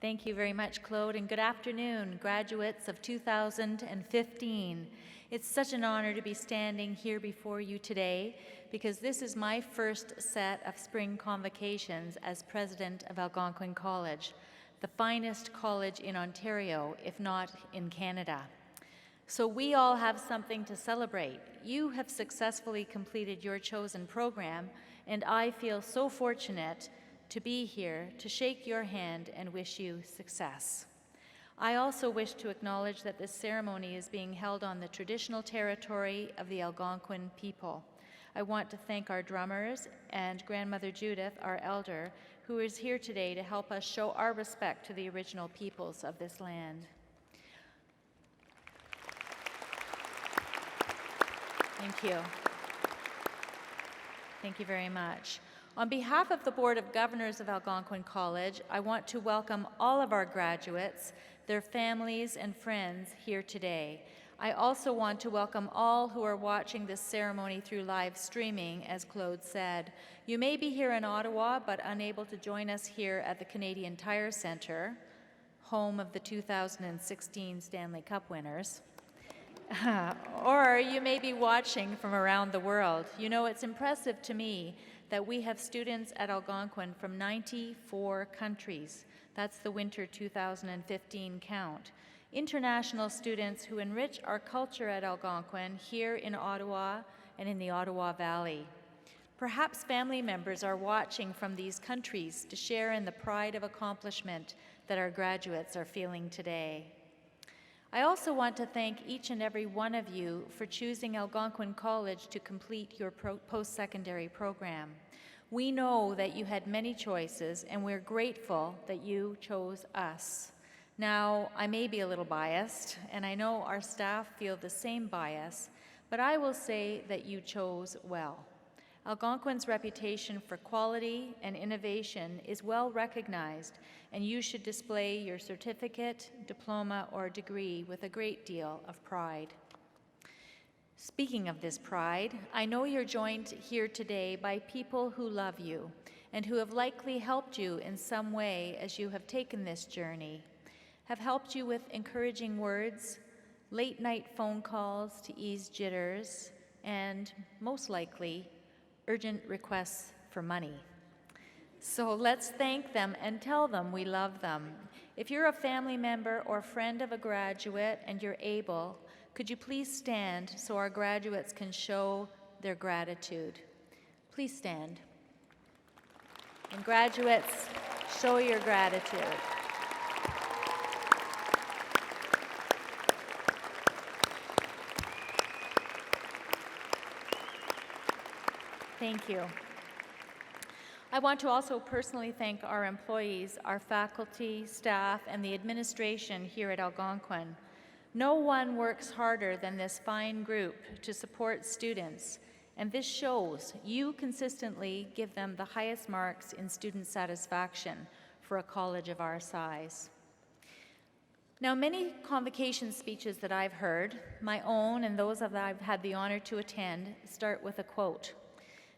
Thank you very much, Claude, and good afternoon, graduates of 2015. It's such an honor to be standing here before you today because this is my first set of spring convocations as president of Algonquin College, the finest college in Ontario, if not in Canada. So we all have something to celebrate. You have successfully completed your chosen program, and I feel so fortunate to be here to shake your hand and wish you success. I also wish to acknowledge that this ceremony is being held on the traditional territory of the Algonquin people. I want to thank our drummers and Grandmother Judith, our elder, who is here today to help us show our respect to the original peoples of this land. Thank you. Thank you very much. On behalf of the Board of Governors of Algonquin College, I want to welcome all of our graduates, their families and friends here today. I also want to welcome all who are watching this ceremony through live streaming, as Claude said. You may be here in Ottawa, but unable to join us here at the Canadian Tire Centre, home of the 2016 Stanley Cup winners. Or you may be watching from around the world. You know, it's impressive to me that we have students at Algonquin from 94 countries. That's the winter 2015 count. International students who enrich our culture at Algonquin here in Ottawa and in the Ottawa Valley. Perhaps family members are watching from these countries to share in the pride of accomplishment that our graduates are feeling today. I also want to thank each and every one of you for choosing Algonquin College to complete your post-secondary program. We know that you had many choices, and we're grateful that you chose us. Now, I may be a little biased, and I know our staff feel the same bias, but I will say that you chose well. Algonquin's reputation for quality and innovation is well recognized, and you should display your certificate, diploma, or degree with a great deal of pride. Speaking of this pride, I know you're joined here today by people who love you and who have likely helped you in some way as you have taken this journey, have helped you with encouraging words, late-night phone calls to ease jitters, and most likely, urgent requests for money. So let's thank them and tell them we love them. If you're a family member or friend of a graduate and you're able, could you please stand so our graduates can show their gratitude? Please stand. And graduates, show your gratitude. Thank you. I want to also personally thank our employees, our faculty, staff, and the administration here at Algonquin. No one works harder than this fine group to support students, and this shows you consistently give them the highest marks in student satisfaction for a college of our size. Now, many convocation speeches that I've heard, my own and those that I've had the honor to attend, start with a quote.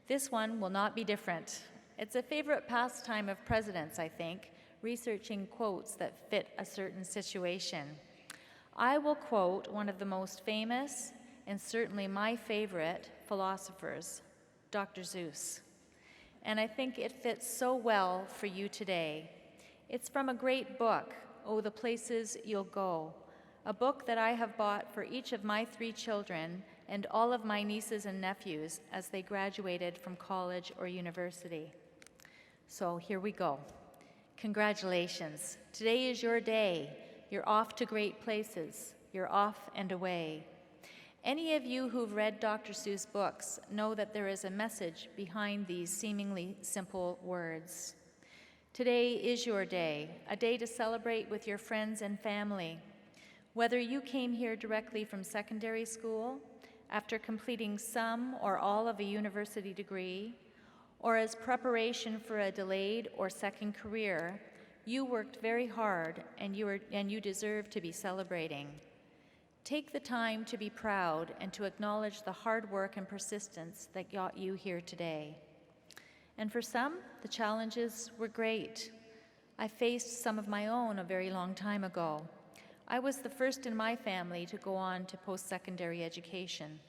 This one will not be different. It's a favorite pastime of presidents, I think, researching quotes that fit a certain situation. I will quote one of the most famous, and certainly my favorite, philosophers, Dr. Seuss. And I think it fits so well for you today. It's from a great book, Oh, the Places You'll Go, a book that I have bought for each of my 3 children and all of my nieces and nephews as they graduated from college or university. So here we go. Congratulations. Today is your day. You're off to great places. You're off and away. Any of you who've read Dr. Seuss books know that there is a message behind these seemingly simple words. Today is your day, a day to celebrate with your friends and family. Whether you came here directly from secondary school, after completing some or all of a university degree, or as preparation for a delayed or second career, you worked very hard and you deserve to be celebrating. Take the time to be proud and to acknowledge the hard work and persistence that got you here today. And for some, the challenges were great. I faced some of my own a very long time ago. I was the first in my family to go on to post-secondary education.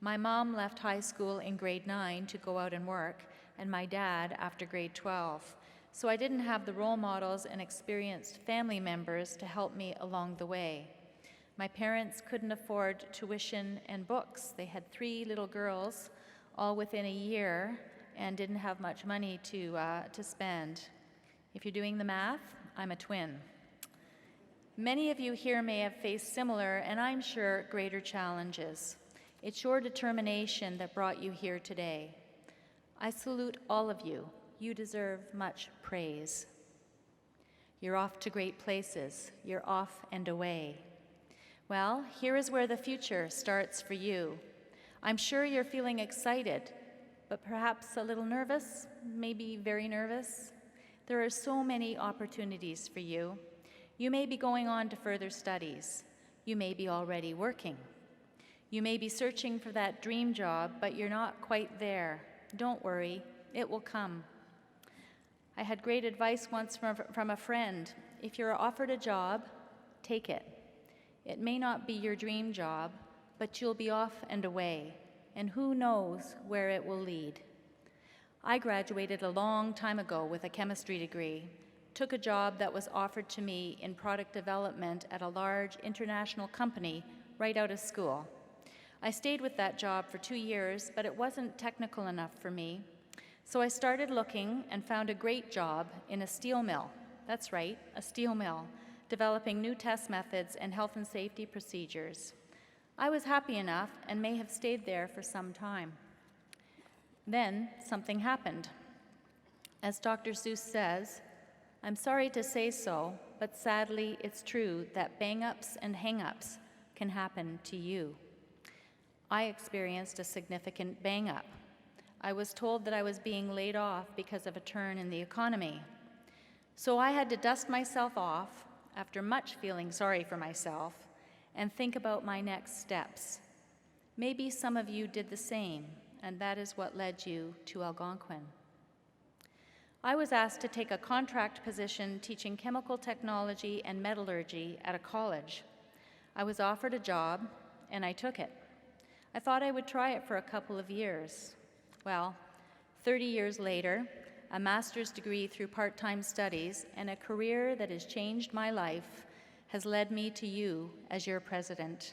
My mom left high school in grade 9 to go out and work, and my dad after grade 12. So I didn't have the role models and experienced family members to help me along the way. My parents couldn't afford tuition and books. They had 3 little girls, all within a year, and didn't have much money to spend. If you're doing the math, I'm a twin. Many of you here may have faced similar, and I'm sure greater challenges. It's your determination that brought you here today. I salute all of you. You deserve much praise. You're off to great places. You're off and away. Well, here is where the future starts for you. I'm sure you're feeling excited, but perhaps a little nervous, maybe very nervous. There are so many opportunities for you. You may be going on to further studies. You may be already working. You may be searching for that dream job, but you're not quite there. Don't worry, it will come. I had great advice once from a friend. If you're offered a job, take it. It may not be your dream job, but you'll be off and away, and who knows where it will lead. I graduated a long time ago with a chemistry degree, took a job that was offered to me in product development at a large international company right out of school. I stayed with that job for 2 years, but it wasn't technical enough for me. So I started looking and found a great job in a steel mill. That's right, a steel mill, developing new test methods and health and safety procedures. I was happy enough and may have stayed there for some time. Then something happened. As Dr. Seuss says, I'm sorry to say so, but sadly it's true that bang-ups and hang-ups can happen to you. I experienced a significant bang-up. I was told that I was being laid off because of a turn in the economy. So I had to dust myself off, after much feeling sorry for myself, and think about my next steps. Maybe some of you did the same, and that is what led you to Algonquin. I was asked to take a contract position teaching chemical technology and metallurgy at a college. I was offered a job, and I took it. I thought I would try it for a couple of years. Well, 30 years later, a master's degree through part-time studies, and a career that has changed my life has led me to you as your president.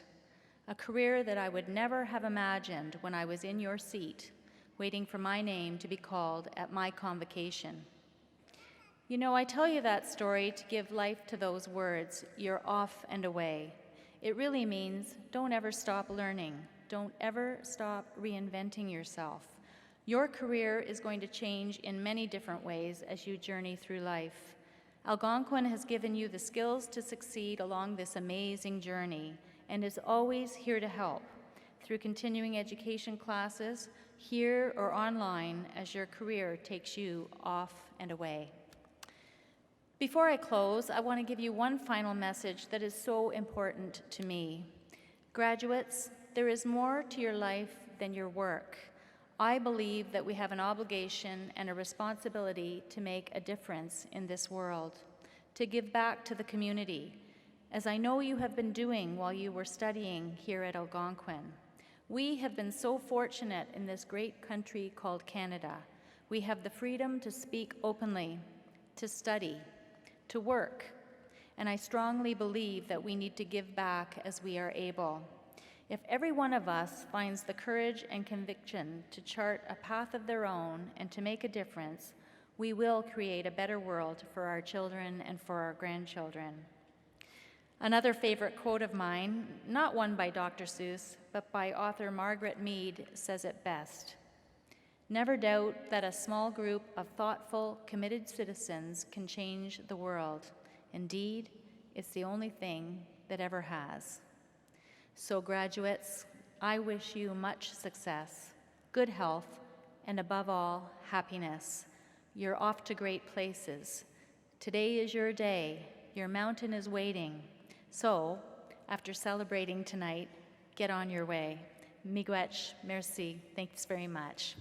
A career that I would never have imagined when I was in your seat, waiting for my name to be called at my convocation. You know, I tell you that story to give life to those words, you're off and away. It really means don't ever stop learning. Don't ever stop reinventing yourself. Your career is going to change in many different ways as you journey through life. Algonquin has given you the skills to succeed along this amazing journey and is always here to help through continuing education classes, here or online, as your career takes you off and away. Before I close, I want to give you one final message that is so important to me. Graduates, there is more to your life than your work. I believe that we have an obligation and a responsibility to make a difference in this world, to give back to the community, as I know you have been doing while you were studying here at Algonquin. We have been so fortunate in this great country called Canada. We have the freedom to speak openly, to study, to work, and I strongly believe that we need to give back as we are able. If every one of us finds the courage and conviction to chart a path of their own and to make a difference, we will create a better world for our children and for our grandchildren. Another favorite quote of mine, not one by Dr. Seuss, but by author Margaret Mead, says it best. Never doubt that a small group of thoughtful, committed citizens can change the world. Indeed, it's the only thing that ever has. So graduates, I wish you much success, good health, and above all, happiness. You're off to great places. Today is your day. Your mountain is waiting. So, after celebrating tonight, get on your way. Miigwech, merci. Thanks very much.